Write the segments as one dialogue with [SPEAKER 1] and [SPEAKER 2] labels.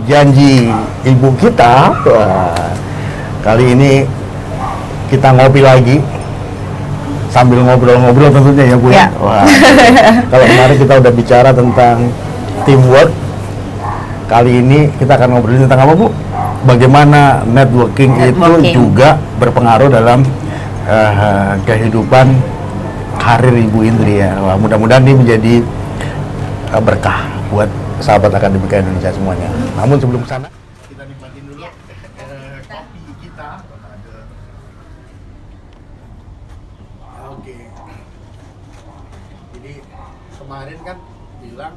[SPEAKER 1] Janji ibu kita, kali ini kita ngopi lagi sambil ngobrol-ngobrol tentunya ya Bu.
[SPEAKER 2] Ya.
[SPEAKER 1] Wah, kalau kemarin kita udah bicara tentang teamwork, kali ini kita akan ngobrolin tentang apa Bu? Bagaimana networking itu juga berpengaruh dalam kehidupan karir Ibu Indri ya. Wah, mudah-mudahan ini menjadi berkah buat sahabat Akademika Indonesia semuanya. Namun sebelum kesana, kita nikmatin dulu kopi kita. Oke. Jadi kemarin kan bilang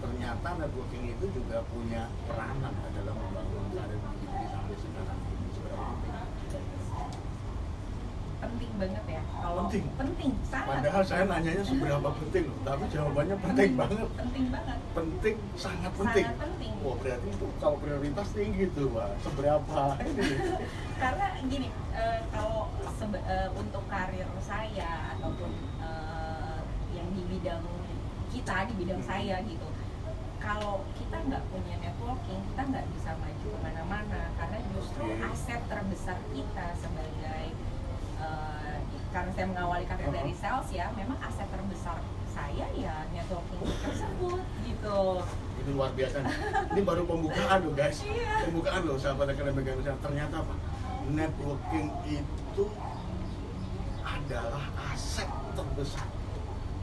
[SPEAKER 1] ternyata networking itu juga punya peranan dalam membangun karir Indri sampai sekarang ini. Seberapa penting?
[SPEAKER 2] Penting banget ya. Kalau
[SPEAKER 1] Penting?
[SPEAKER 2] sangat.
[SPEAKER 1] Padahal saya nanyanya seberapa penting, tapi jawabannya penting banget.
[SPEAKER 2] Penting banget.
[SPEAKER 1] Penting, sangat penting.
[SPEAKER 2] Sangat penting.
[SPEAKER 1] Wah, berarti itu kalau prioritas tinggi tuh, Pak. Seberapa ini?
[SPEAKER 2] Karena gini, kalau untuk karir saya ataupun yang di bidang kita, di bidang saya gitu, kalau kita nggak punya networking, kita nggak bisa maju kemana-mana. Karena justru aset terbesar kita sebagai karena saya mengawali karir dari sales ya, memang aset terbesar saya ya networking tersebut gitu.
[SPEAKER 1] Itu luar biasa nih. Ini baru pembukaan loh guys.
[SPEAKER 2] Iya.
[SPEAKER 1] Pembukaan loh sahabat Akademika Indonesia. Ternyata apa? Networking itu adalah aset terbesar.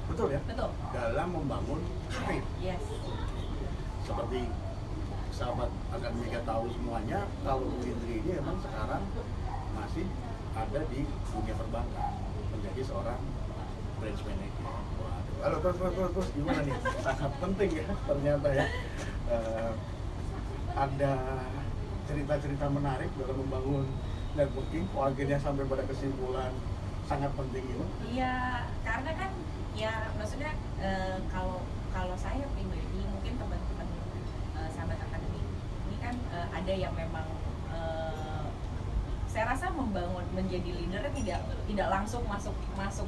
[SPEAKER 1] Betul ya?
[SPEAKER 2] Betul.
[SPEAKER 1] Dalam membangun karir.
[SPEAKER 2] Yes.
[SPEAKER 1] Seperti sahabat Akademika tahu semuanya, kalau Bu Indri ini emang sekarang masih ada di dunia perbankan, menjadi seorang branch manager. Waduh, halo, terus gimana nih? Sangat penting ya ternyata ya. Ada cerita-cerita menarik dalam membangun networking, akhirnya sampai pada kesimpulan sangat penting ini.
[SPEAKER 2] Iya, karena kan ya maksudnya kalau saya pribadi, mungkin teman-teman sahabat akademik ini kan ada yang memang saya rasa membangun menjadi leader tidak langsung masuk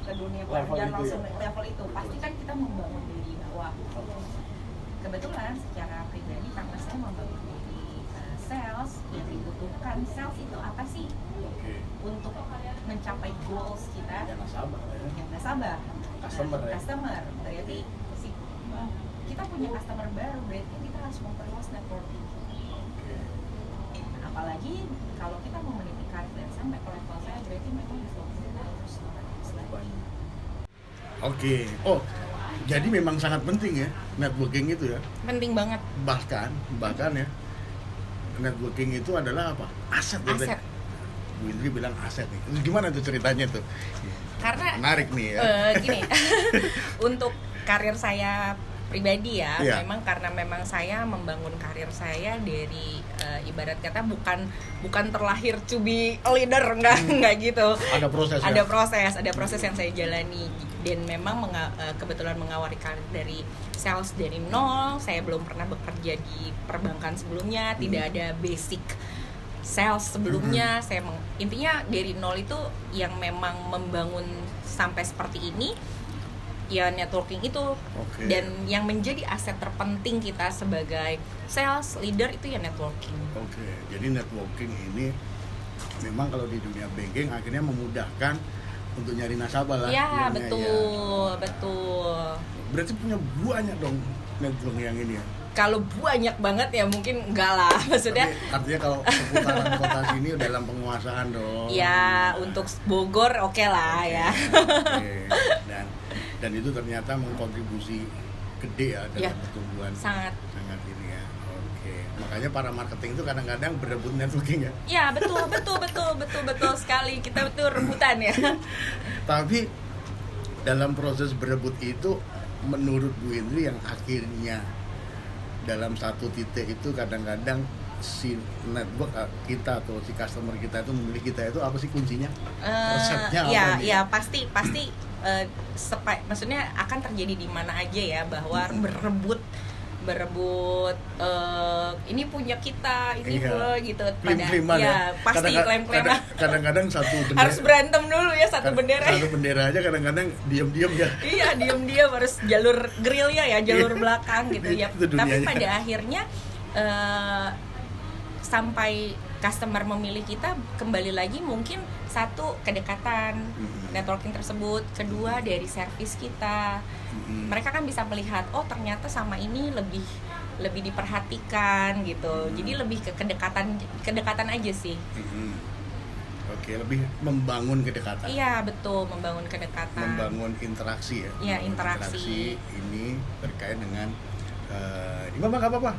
[SPEAKER 2] ke dunia pekerjaan langsung
[SPEAKER 1] ya?
[SPEAKER 2] level itu. Pasti kan kita membangun dari bawah. Kebetulan secara pribadi karena saya membangun dari sales, yang dibutuhkan sales itu apa sih? Untuk mencapai goals kita?
[SPEAKER 1] Yang nasabah ya.
[SPEAKER 2] Yang nasabah.
[SPEAKER 1] Customer ya.
[SPEAKER 2] Customer. Berarti kita punya customer baru, berarti kita harus memperluas networking. Apalagi kalau kita mau meniti karir dan sampai ke level saya, berarti memang harus banyak.
[SPEAKER 1] Oke. Oh, jadi memang sangat penting ya networking itu ya.
[SPEAKER 2] Penting banget.
[SPEAKER 1] Bahkan ya, networking itu adalah apa? Aset.
[SPEAKER 2] Aset.
[SPEAKER 1] Bu Indri bilang aset nih. Gimana tuh ceritanya tuh?
[SPEAKER 2] Karena
[SPEAKER 1] menarik nih ya.
[SPEAKER 2] Gini, untuk karir saya pribadi ya,
[SPEAKER 1] Iya.
[SPEAKER 2] memang karena memang saya membangun karir saya dari ibarat kata bukan terlahir to be a leader, enggak gitu.
[SPEAKER 1] Ada proses ya?
[SPEAKER 2] Ada proses yang saya jalani, dan memang kebetulan mengawali karir dari sales dari nol. Saya belum pernah bekerja di perbankan sebelumnya, tidak ada basic sales sebelumnya. Saya intinya dari nol itu yang memang membangun sampai seperti ini ya, networking itu. Dan yang menjadi aset terpenting kita sebagai sales leader itu ya networking.
[SPEAKER 1] Jadi networking ini memang kalau di dunia banking akhirnya memudahkan untuk nyari nasabah lah.
[SPEAKER 2] Ya, betul.
[SPEAKER 1] Berarti punya banyak dong network yang ini ya.
[SPEAKER 2] Kalau banyak banget ya mungkin enggak lah, maksudnya.
[SPEAKER 1] Tapi artinya kalau seputaran kota sini dalam penguasaan dong.
[SPEAKER 2] Ya, untuk Bogor oke lah ya.
[SPEAKER 1] Dan itu ternyata mengkontribusi gede ya dalam pertumbuhan.
[SPEAKER 2] Sangat
[SPEAKER 1] ini ya. Makanya para marketing itu kadang-kadang berebut networking ya.
[SPEAKER 2] Ya, betul sekali. Kita betul rebutan ya.
[SPEAKER 1] Tapi dalam proses berebut itu, menurut Bu Indri yang akhirnya dalam satu titik itu kadang-kadang si network kita atau si customer kita itu memilih kita itu apa sih kuncinya? Resepnya
[SPEAKER 2] ya,
[SPEAKER 1] apa nih?
[SPEAKER 2] ya pasti maksudnya akan terjadi di mana aja ya, bahwa berebut ini punya kita, ini
[SPEAKER 1] Iya.
[SPEAKER 2] gitu.
[SPEAKER 1] Klaim-klaiman ya.
[SPEAKER 2] Pasti klaim-klaiman.
[SPEAKER 1] Kadang-kadang satu bendera,
[SPEAKER 2] Harus berantem dulu ya satu bendera.
[SPEAKER 1] Satu bendera aja kadang-kadang diam-diam ya.
[SPEAKER 2] Iya, diam-diam harus jalur gerilya ya, jalur belakang gitu ya.
[SPEAKER 1] Itu
[SPEAKER 2] Tapi
[SPEAKER 1] dunianya.
[SPEAKER 2] pada akhirnya sampai customer memilih kita, kembali lagi mungkin satu kedekatan networking tersebut, kedua dari servis kita. Mereka kan bisa melihat, oh ternyata sama ini lebih diperhatikan gitu. Jadi lebih ke kedekatan aja sih.
[SPEAKER 1] Oke, lebih membangun kedekatan.
[SPEAKER 2] Iya, betul, membangun kedekatan.
[SPEAKER 1] Membangun interaksi ya.
[SPEAKER 2] Iya,
[SPEAKER 1] Membangun
[SPEAKER 2] interaksi.
[SPEAKER 1] ini terkait dengan ini Mbak nggak apa-apa.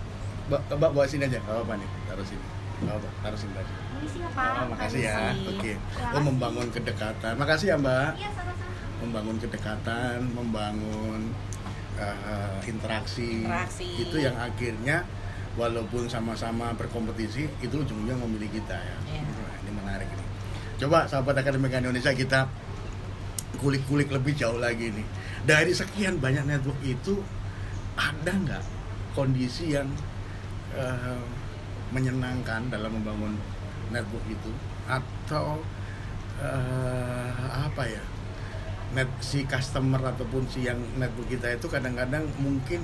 [SPEAKER 1] Mbak bawa sini aja, nggak apa-apa nih, taruh sini. Nggak apa, taruh sini aja.
[SPEAKER 2] Permisi ya, Pak.
[SPEAKER 1] Oh, makasih ya.
[SPEAKER 2] Permisi.
[SPEAKER 1] Oke.
[SPEAKER 2] Terima
[SPEAKER 1] Oh,
[SPEAKER 2] kasih.
[SPEAKER 1] membangun kedekatan. Makasih ya, Mbak.
[SPEAKER 2] Iya, sama-sama.
[SPEAKER 1] Membangun kedekatan, membangun interaksi. Itu yang akhirnya walaupun sama-sama berkompetisi, itu ujungnya memilih kita ya.
[SPEAKER 2] Iya.
[SPEAKER 1] Nah, ini menarik ini. Coba sahabat Akademika Indonesia, kita kulik-kulik lebih jauh lagi nih. Dari sekian banyak network itu, ada nggak kondisi yang menyenangkan dalam membangun network itu, atau apa ya, si customer ataupun si yang network kita itu kadang-kadang mungkin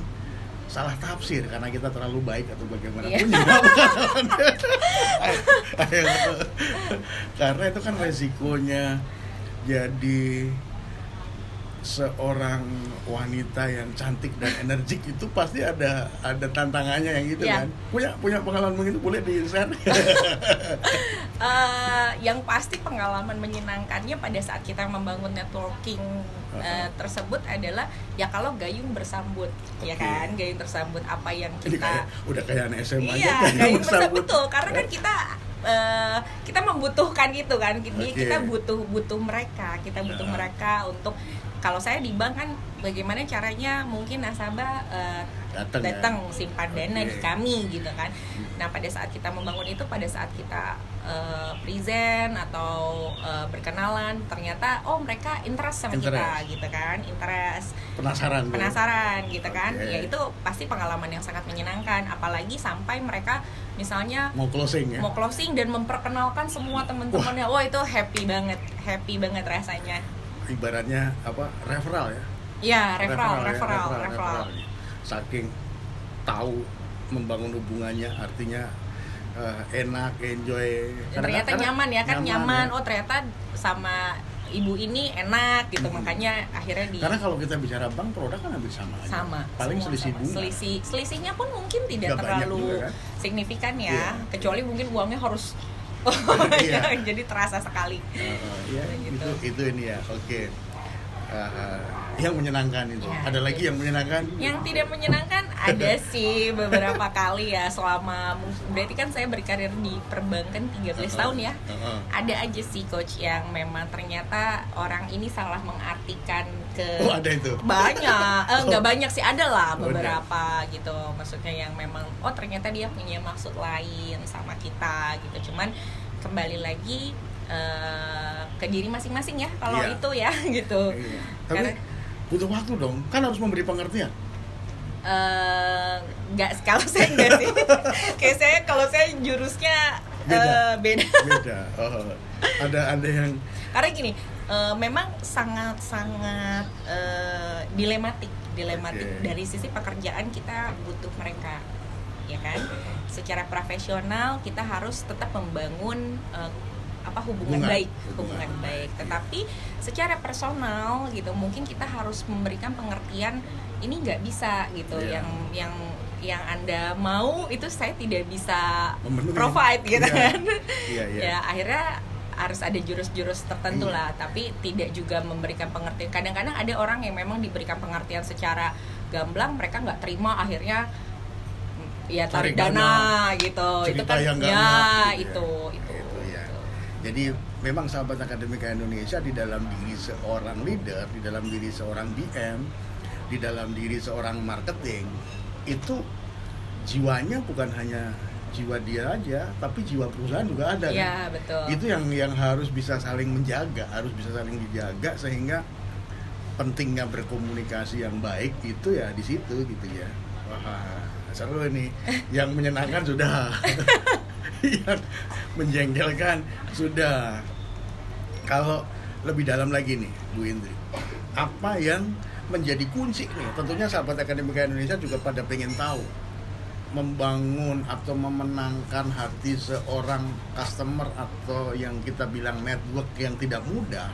[SPEAKER 1] salah tafsir karena kita terlalu baik atau bagaimanapun juga. Karena itu kan resikonya jadi seorang wanita yang cantik dan energik itu pasti ada tantangannya yang gitu
[SPEAKER 2] Ya.
[SPEAKER 1] kan. Punya pengalaman begitu, boleh di-share?
[SPEAKER 2] Yang pasti pengalaman menyenangkannya pada saat kita membangun networking tersebut adalah ya kalau gayung bersambut, ya
[SPEAKER 1] Oke.
[SPEAKER 2] kan, gayung tersambut apa yang
[SPEAKER 1] Ini
[SPEAKER 2] kita
[SPEAKER 1] udah kayak anak SMA
[SPEAKER 2] iya,
[SPEAKER 1] aja
[SPEAKER 2] gayung bersambut, betul, karena kan kita membutuhkan itu kan,
[SPEAKER 1] Oke.
[SPEAKER 2] kita butuh mereka, mereka untuk, kalau saya di bank kan bagaimana caranya mungkin nasabah datang simpan dana di kami gitu kan. Nah, pada saat kita membangun itu, pada saat kita present atau berkenalan, ternyata oh mereka interest sama kita gitu kan, penasaran gitu kan. Ya itu pasti pengalaman yang sangat menyenangkan, apalagi sampai mereka misalnya
[SPEAKER 1] mau closing
[SPEAKER 2] dan memperkenalkan semua teman-temannya. Wah, itu happy banget rasanya.
[SPEAKER 1] Ibaratnya apa, referral ya?
[SPEAKER 2] Iya, referral.
[SPEAKER 1] Saking tahu membangun hubungannya, artinya enak, enjoy.
[SPEAKER 2] Ternyata nyaman ya. Oh, ternyata sama ibu ini enak gitu. Makanya akhirnya
[SPEAKER 1] karena kalau kita bicara bank, produk kan hampir sama aja. Paling selisih bunga.
[SPEAKER 2] Selisihnya pun mungkin tidak
[SPEAKER 1] Nggak banyak
[SPEAKER 2] terlalu
[SPEAKER 1] juga, kan?
[SPEAKER 2] signifikan ya.
[SPEAKER 1] Iya.
[SPEAKER 2] Kecuali mungkin uangnya harus
[SPEAKER 1] Iya.
[SPEAKER 2] jadi terasa sekali.
[SPEAKER 1] Iya,
[SPEAKER 2] Gitu.
[SPEAKER 1] itu ini ya. Oke. Yang menyenangkan itu.
[SPEAKER 2] Ya,
[SPEAKER 1] ada lagi yang menyenangkan?
[SPEAKER 2] Yang tidak menyenangkan ada sih beberapa kali ya, selama berarti kan saya berkarir di perbankan 13 tahun ya. Ada aja sih coach yang memang ternyata orang ini salah mengartikan ke
[SPEAKER 1] Oh, ada itu.
[SPEAKER 2] banyak, nggak banyak sih, ada lah beberapa gitu. Maksudnya yang memang oh ternyata dia punya maksud lain sama kita gitu. Cuman kembali lagi ke diri masing-masing ya kalau
[SPEAKER 1] Iya.
[SPEAKER 2] itu ya gitu.
[SPEAKER 1] Iya. Tapi butuh waktu dong, kan harus memberi pengertian.
[SPEAKER 2] Nggak, kalau saya enggak sih. Kayak kalau saya jurusnya beda.
[SPEAKER 1] Oh, ada yang
[SPEAKER 2] Karena gini, memang sangat dilematik
[SPEAKER 1] Oke.
[SPEAKER 2] dari sisi pekerjaan. Kita butuh mereka, ya kan. Secara profesional kita harus tetap membangun hubungan baik. Tetapi secara personal gitu, mungkin kita harus memberikan pengertian, ini nggak bisa gitu.
[SPEAKER 1] Iya.
[SPEAKER 2] Yang Anda mau itu saya tidak bisa
[SPEAKER 1] Memenuhi.
[SPEAKER 2] provide gitu
[SPEAKER 1] Iya.
[SPEAKER 2] kan.
[SPEAKER 1] Iya.
[SPEAKER 2] Ya akhirnya harus ada jurus-jurus tertentu lah, tapi tidak juga memberikan pengertian. Kadang-kadang ada orang yang memang diberikan pengertian secara gamblang, mereka nggak terima, akhirnya ya tarik dana gitu. Itu
[SPEAKER 1] cerita
[SPEAKER 2] kan
[SPEAKER 1] yang nggak
[SPEAKER 2] ya
[SPEAKER 1] gitu
[SPEAKER 2] itu.
[SPEAKER 1] ya. Jadi memang sahabat Akademika Indonesia di dalam diri seorang leader, di dalam diri seorang BM, di dalam diri seorang marketing itu jiwanya bukan hanya jiwa dia aja, tapi jiwa perusahaan juga ada
[SPEAKER 2] Ya,
[SPEAKER 1] kan?
[SPEAKER 2] betul.
[SPEAKER 1] Itu yang harus bisa saling menjaga, harus bisa saling dijaga, sehingga pentingnya berkomunikasi yang baik itu ya di situ gitu ya. Wah, seru ini. Yang menyenangkan sudah. Yang menjengkelkan sudah. Kalau lebih dalam lagi nih, Bu Indri, apa yang menjadi kunci nih? Tentunya sahabat Akademika Indonesia juga pada pengen tahu membangun atau memenangkan hati seorang customer atau yang kita bilang network yang tidak mudah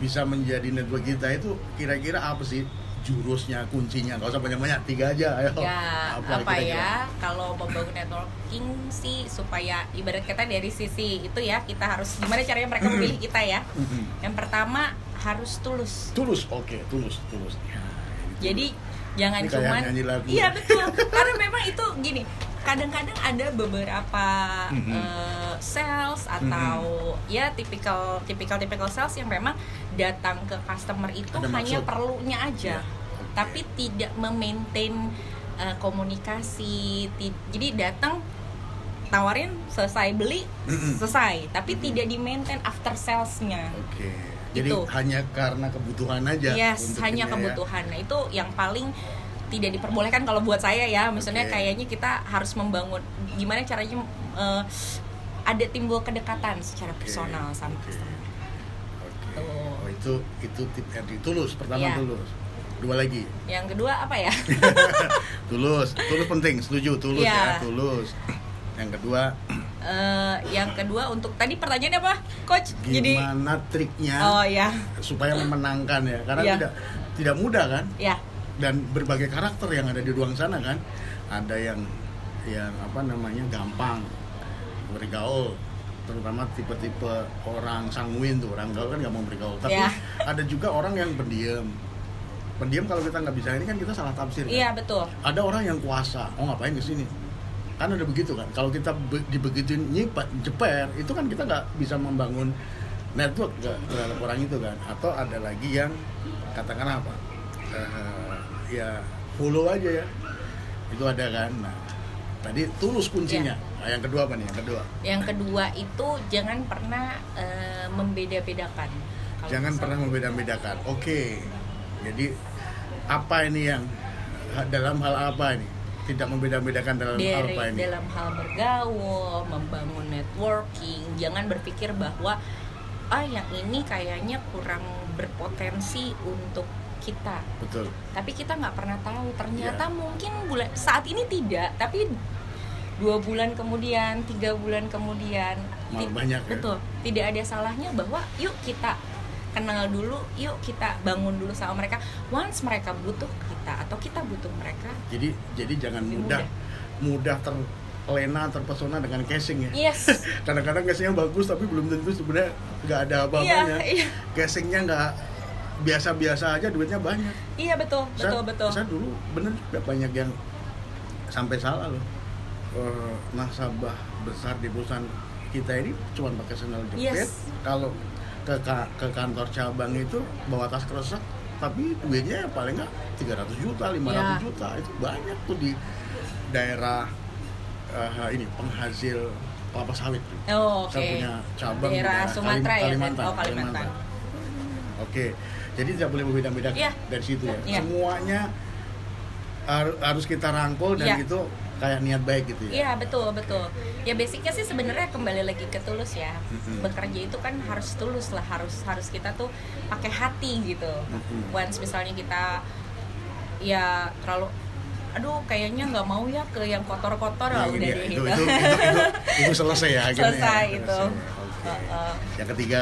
[SPEAKER 1] bisa menjadi network kita itu kira-kira apa sih jurusnya, kuncinya? Gak usah banyak-banyak, 3 aja ayo.
[SPEAKER 2] Ya, apa
[SPEAKER 1] kira-kira?
[SPEAKER 2] ya, kalau membangun networking sih supaya ibarat kata dari sisi itu ya, kita harus gimana caranya mereka memilih kita ya. Yang pertama harus tulus.
[SPEAKER 1] Tulus, oke, tulus. Ya,
[SPEAKER 2] Jadi jangan
[SPEAKER 1] ini kayak
[SPEAKER 2] cuman
[SPEAKER 1] nyanyi lagu.
[SPEAKER 2] iya betul, karena memang itu gini, kadang-kadang ada beberapa sales atau ya tipikal sales yang memang datang ke customer itu
[SPEAKER 1] Ada
[SPEAKER 2] hanya
[SPEAKER 1] maksud.
[SPEAKER 2] perlunya aja,
[SPEAKER 1] Ya, oke.
[SPEAKER 2] tapi tidak memaintain komunikasi. Jadi datang tawarin, selesai beli, selesai, tapi tidak di maintain after salesnya.
[SPEAKER 1] Oke. Jadi
[SPEAKER 2] Itu.
[SPEAKER 1] hanya karena kebutuhan aja.
[SPEAKER 2] Yes,
[SPEAKER 1] untuk
[SPEAKER 2] hanya
[SPEAKER 1] ini ya.
[SPEAKER 2] kebutuhan. Nah, itu yang paling tidak diperbolehkan kalau buat saya ya. Misalnya
[SPEAKER 1] Oke.
[SPEAKER 2] kayaknya kita harus membangun gimana caranya ada timbul kedekatan secara personal sama
[SPEAKER 1] Oke.
[SPEAKER 2] customer.
[SPEAKER 1] Oke.
[SPEAKER 2] Tuh.
[SPEAKER 1] Oh, itu tip Eri. Tulus, pertama
[SPEAKER 2] Iya.
[SPEAKER 1] tulus. Dua lagi.
[SPEAKER 2] Yang kedua apa ya?
[SPEAKER 1] Tulus penting, setuju, tulus
[SPEAKER 2] Iya.
[SPEAKER 1] ya, tulus. Yang kedua,
[SPEAKER 2] Yang kedua untuk tadi pertanyaannya apa, Coach?
[SPEAKER 1] gimana triknya
[SPEAKER 2] Oh ya,
[SPEAKER 1] supaya memenangkan ya, karena
[SPEAKER 2] Iya.
[SPEAKER 1] tidak mudah kan,
[SPEAKER 2] ya,
[SPEAKER 1] dan berbagai karakter yang ada di ruang sana kan, ada yang apa namanya gampang bergaul, terutama tipe-tipe orang sanguin tuh, orang gaul kan gampang bergaul, tapi
[SPEAKER 2] Iya.
[SPEAKER 1] ada juga orang yang pendiam kalau kita nggak bisa ini kan kita salah tafsir kan?
[SPEAKER 2] iya betul.
[SPEAKER 1] Ada orang yang kuasa, oh ngapain ke sini? Kan ada begitu kan. Kalau kita dibegituin jeper, itu kan kita nggak bisa membangun network terhadap orang itu kan. Atau ada lagi yang katakan apa? Ya follow aja ya. Itu ada kan. Nah, tadi tulus kuncinya. Nah, yang kedua apa nih?
[SPEAKER 2] Yang kedua itu jangan pernah membeda-bedakan. Kalau
[SPEAKER 1] Jangan
[SPEAKER 2] misalnya-
[SPEAKER 1] pernah membeda-bedakan. Oke. Jadi apa ini yang dalam hal apa ini? Tidak membeda-bedakan dalam hal
[SPEAKER 2] dari
[SPEAKER 1] apa ini?
[SPEAKER 2] dalam hal bergaul, membangun networking, jangan berpikir bahwa yang ini kayaknya kurang berpotensi untuk kita,
[SPEAKER 1] Betul.
[SPEAKER 2] tapi kita nggak pernah tahu ternyata
[SPEAKER 1] Iya.
[SPEAKER 2] mungkin saat ini tidak, tapi 2 bulan kemudian, 3 bulan kemudian
[SPEAKER 1] Malah banyak ya.
[SPEAKER 2] betul, tidak ada salahnya bahwa yuk kita kenal dulu, yuk kita bangun dulu sama mereka. Once mereka butuh kita atau kita butuh mereka,
[SPEAKER 1] Jadi jangan
[SPEAKER 2] Lebih
[SPEAKER 1] mudah terlena, terpesona dengan casing ya.
[SPEAKER 2] yes.
[SPEAKER 1] Kadang-kadang casingnya bagus tapi belum tentu sebenarnya nggak ada apa-apanya.
[SPEAKER 2] Iya.
[SPEAKER 1] Casingnya nggak biasa-biasa aja, duitnya banyak.
[SPEAKER 2] Iya betul.
[SPEAKER 1] Saya dulu bener juga banyak yang sampai salah loh. Nasabah besar di perusahaan kita ini cuma pakai sandal jepit.
[SPEAKER 2] Yes.
[SPEAKER 1] Kalau ke kantor cabang itu bawa tas kresek, tapi duitnya paling nggak 300 juta, 500
[SPEAKER 2] Ya.
[SPEAKER 1] juta. Itu banyak tuh di daerah ini penghasil kelapa sawit.
[SPEAKER 2] Oh, oke.
[SPEAKER 1] Saya punya cabang di
[SPEAKER 2] Daerah Sumatera ya?
[SPEAKER 1] Kalimantan.
[SPEAKER 2] Oh, Kalimantan.
[SPEAKER 1] Oke, jadi tidak boleh membeda-bedakan
[SPEAKER 2] Iya.
[SPEAKER 1] dari situ ya.
[SPEAKER 2] Iya.
[SPEAKER 1] Semuanya harus kita rangkul dan
[SPEAKER 2] Iya.
[SPEAKER 1] itu kayak niat baik gitu ya.
[SPEAKER 2] Iya betul. Ya basicnya sih sebenarnya kembali lagi ke tulus ya. Bekerja itu kan harus tulus lah, harus kita tuh pakai hati gitu. Once misalnya kita ya terlalu aduh kayaknya nggak mau ya ke yang kotor-kotor
[SPEAKER 1] Nah,
[SPEAKER 2] lah udah
[SPEAKER 1] ini
[SPEAKER 2] deh
[SPEAKER 1] dia.
[SPEAKER 2] gitu.
[SPEAKER 1] Itu selesai ya akhirnya.
[SPEAKER 2] Selesai itu.
[SPEAKER 1] Oke.
[SPEAKER 2] Heeh.
[SPEAKER 1] Yang ketiga.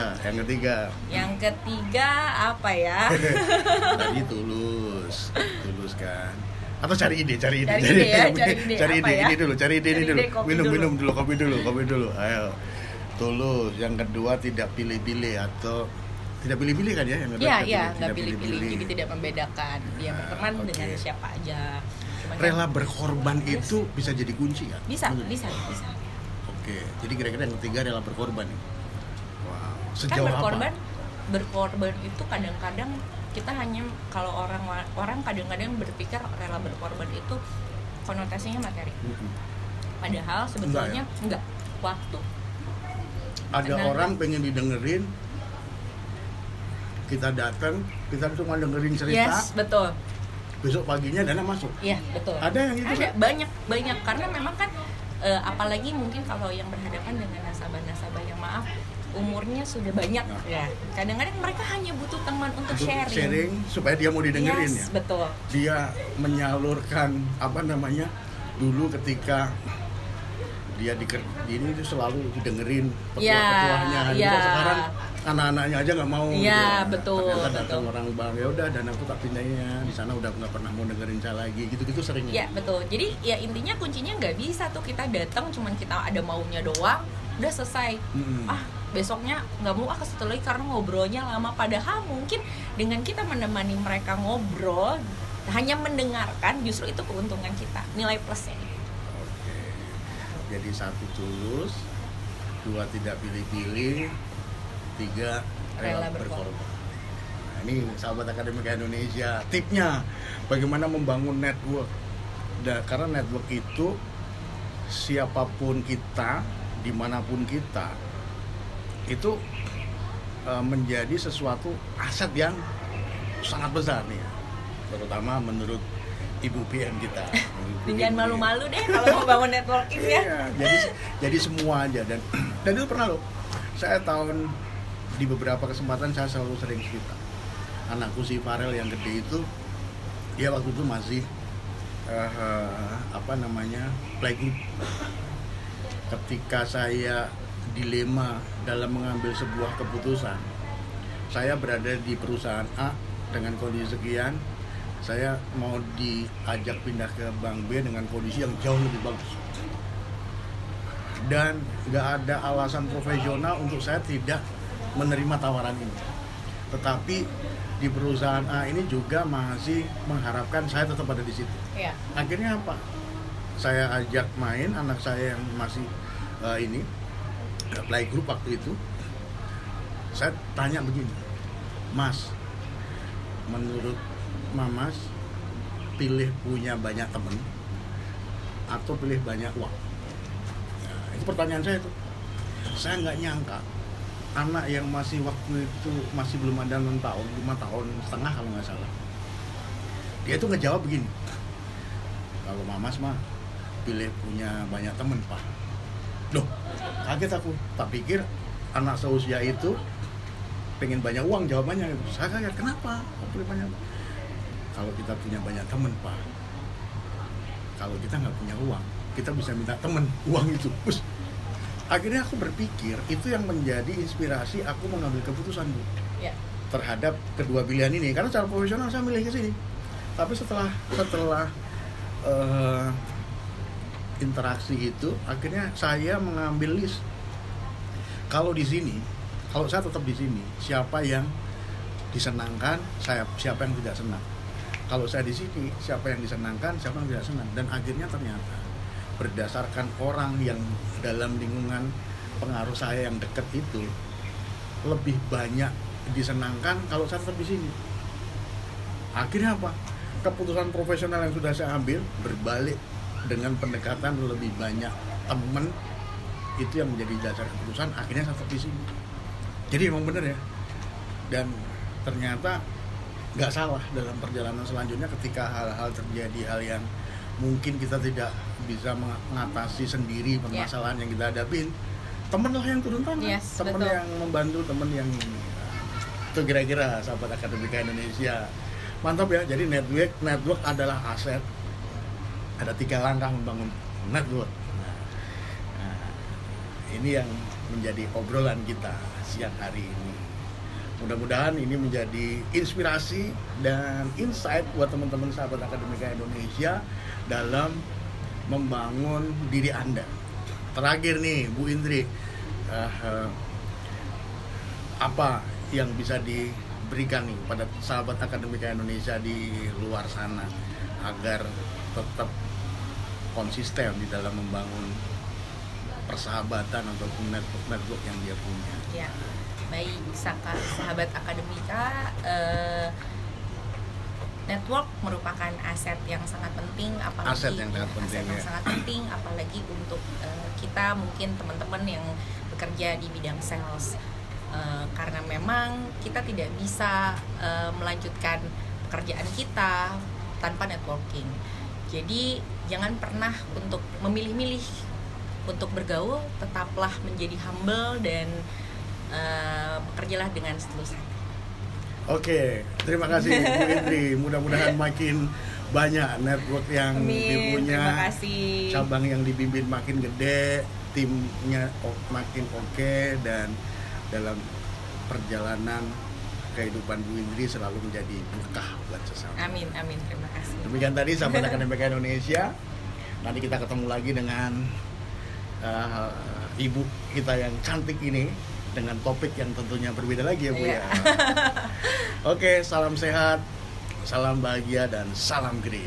[SPEAKER 2] Yang ketiga apa ya?
[SPEAKER 1] Tadi tulus kan. Atau cari ide
[SPEAKER 2] Cari ide ya,
[SPEAKER 1] cari
[SPEAKER 2] apa
[SPEAKER 1] ide
[SPEAKER 2] ya?
[SPEAKER 1] ini dulu, cari ide ini
[SPEAKER 2] Cari
[SPEAKER 1] dulu.
[SPEAKER 2] ide, kopi
[SPEAKER 1] Minum dulu, kopi dulu. Ayo. Tulus. Yang kedua tidak pilih-pilih atau tidak pilih-pilih kan ya? Yang kedua
[SPEAKER 2] Iya,
[SPEAKER 1] tidak
[SPEAKER 2] nggak pilih-pilih, jadi tidak membedakan dia berteman
[SPEAKER 1] Oke.
[SPEAKER 2] dengan siapa aja. Cuma
[SPEAKER 1] rela berkorban itu bisa jadi kunci ya?
[SPEAKER 2] bisa.
[SPEAKER 1] Oke, jadi kira-kira yang ketiga rela berkorban. Wow,
[SPEAKER 2] Kan
[SPEAKER 1] sejauh apa?
[SPEAKER 2] berkorban itu kadang-kadang kita hanya, kalau orang kadang-kadang berpikir rela berkorban itu konotasinya materi. Padahal sebetulnya enggak. Waktu.
[SPEAKER 1] Ada
[SPEAKER 2] Tenaga.
[SPEAKER 1] orang pengen didengerin, kita datang, kita cuma dengerin cerita,
[SPEAKER 2] Yes, betul.
[SPEAKER 1] besok paginya dana masuk.
[SPEAKER 2] Iya, betul.
[SPEAKER 1] Ada yang gitu?
[SPEAKER 2] Ada, banyak karena memang kan apalagi mungkin kalau yang berhadapan dengan nasabah-nasabah yang maaf umurnya sudah banyak ya. Kadang-kadang mereka hanya butuh teman untuk sharing
[SPEAKER 1] supaya dia mau didengerin.
[SPEAKER 2] Yes,
[SPEAKER 1] ya.
[SPEAKER 2] betul.
[SPEAKER 1] Dia menyalurkan dulu ketika dia ini tuh selalu didengerin petua-petuanya.
[SPEAKER 2] Iya.
[SPEAKER 1] Kok sekarang anak-anaknya aja nggak mau.
[SPEAKER 2] Iya, betul.
[SPEAKER 1] Ternyata datang orang bang, ya udah dan aku tak pindahnya di sana udah nggak pernah mau dengerin saya lagi. Gitu-gitu sering.
[SPEAKER 2] Iya, betul. Jadi ya intinya kuncinya nggak bisa tuh kita datang cuman kita ada maunya doang, udah selesai. Besoknya nggak mau ke situ lagi karena ngobrolnya lama. Padahal mungkin dengan kita menemani mereka ngobrol, hanya mendengarkan, justru itu keuntungan kita, nilai plusnya.
[SPEAKER 1] Oke. Jadi 1 tulus, 2 tidak pilih-pilih, 3 rela berkorban. Nah, ini sahabat Akademika Indonesia, tipnya bagaimana membangun network. Karena network itu siapapun kita, dimanapun kita, itu menjadi sesuatu aset yang sangat besar nih, terutama menurut Ibu PM kita.
[SPEAKER 2] Jangan malu-malu deh kalau mau bangun networking ya.
[SPEAKER 1] Jadi semua aja dan itu pernah loh. Saya di beberapa kesempatan saya selalu sering cerita. Anakku si Farel yang gede itu, dia waktu itu masih playgroup. Ketika saya dilema dalam mengambil sebuah keputusan, saya berada di perusahaan A dengan kondisi sekian, saya mau diajak pindah ke bank B dengan kondisi yang jauh lebih bagus, dan nggak ada alasan profesional untuk saya tidak menerima tawaran ini. Tetapi di perusahaan A ini juga masih mengharapkan saya tetap ada di situ.
[SPEAKER 2] Iya.
[SPEAKER 1] Akhirnya apa? Saya ajak main anak saya yang masih playgroup waktu itu. Saya tanya begini, Mas, menurut Mamas pilih punya banyak teman atau pilih banyak uang? Nah, itu pertanyaan saya tuh. Saya nggak nyangka anak yang masih waktu itu masih belum ada 6 tahun, 5 tahun setengah kalau nggak salah, dia tuh ngejawab begini, kalau Mamas mah pilih punya banyak teman, Pak. Loh, kaget aku. Tak pikir anak seusia itu pengen banyak uang jawabannya. Saya kaget, kenapa? Kok pilih banyak? Kalau kita punya banyak teman, Pak, kalau kita nggak punya uang, kita bisa minta teman uang itu. Terus akhirnya aku berpikir itu yang menjadi inspirasi aku mengambil keputusan, Bu, terhadap kedua pilihan ini. Karena secara profesional saya milih ke sini. Tapi setelah interaksi itu, akhirnya saya mengambil list. Kalau saya tetap di sini, siapa yang disenangkan, siapa yang tidak senang. Kalau saya di sini, siapa yang disenangkan, siapa yang tidak senang. Dan akhirnya ternyata berdasarkan orang yang dalam lingkungan pengaruh saya yang dekat itu lebih banyak disenangkan kalau saya tetap di sini. Akhirnya apa? Keputusan profesional yang sudah saya ambil berbalik dengan pendekatan lebih banyak teman, itu yang menjadi dasar keputusan. Akhirnya saya tetap di sini. Jadi emang benar ya. Dan ternyata nggak salah dalam perjalanan selanjutnya ketika hal-hal terjadi, hal yang mungkin kita tidak bisa mengatasi sendiri permasalahan yang kita hadapin, teman lah yang turun tangan, teman yang membantu, teman yang itu kira-kira sahabat Akademika Indonesia. Mantap ya. Jadi network adalah aset. Ada 3 langkah membangun network. Nah, ini yang menjadi obrolan kita siang hari ini. Mudah-mudahan ini menjadi inspirasi dan insight buat teman-teman sahabat Akademika Indonesia dalam membangun diri Anda. Terakhir nih, Bu Indri, apa yang bisa diberikan nih pada sahabat Akademika Indonesia di luar sana agar tetap konsisten di dalam membangun persahabatan ataupun network yang dia punya.
[SPEAKER 2] Ya, baik sahabat akademika, network merupakan aset yang sangat penting, apalagi
[SPEAKER 1] Aset yang sangat penting,
[SPEAKER 2] aset yang
[SPEAKER 1] ya.
[SPEAKER 2] sangat penting, apalagi untuk kita mungkin teman-teman yang bekerja di bidang sales, karena memang kita tidak bisa melanjutkan pekerjaan kita tanpa networking. Jadi jangan pernah untuk memilih-milih untuk bergaul, tetaplah menjadi humble dan bekerjalah dengan setulus hati.
[SPEAKER 1] Oke, terima kasih Bu Indri. Mudah-mudahan makin banyak network yang dipunya,
[SPEAKER 2] Terima kasih.
[SPEAKER 1] cabang yang dibimbing makin gede, timnya makin oke, dan dalam perjalanan kehidupan Bu Indri selalu menjadi berkah buat sesama.
[SPEAKER 2] Amin, amin. Terima kasih.
[SPEAKER 1] Demikian tadi sahabat akademika Indonesia. Nanti kita ketemu lagi dengan ibu kita yang cantik ini dengan topik yang tentunya berbeda lagi ya Bu ya. Oke, salam sehat, salam bahagia dan salam gede.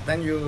[SPEAKER 1] Thank you.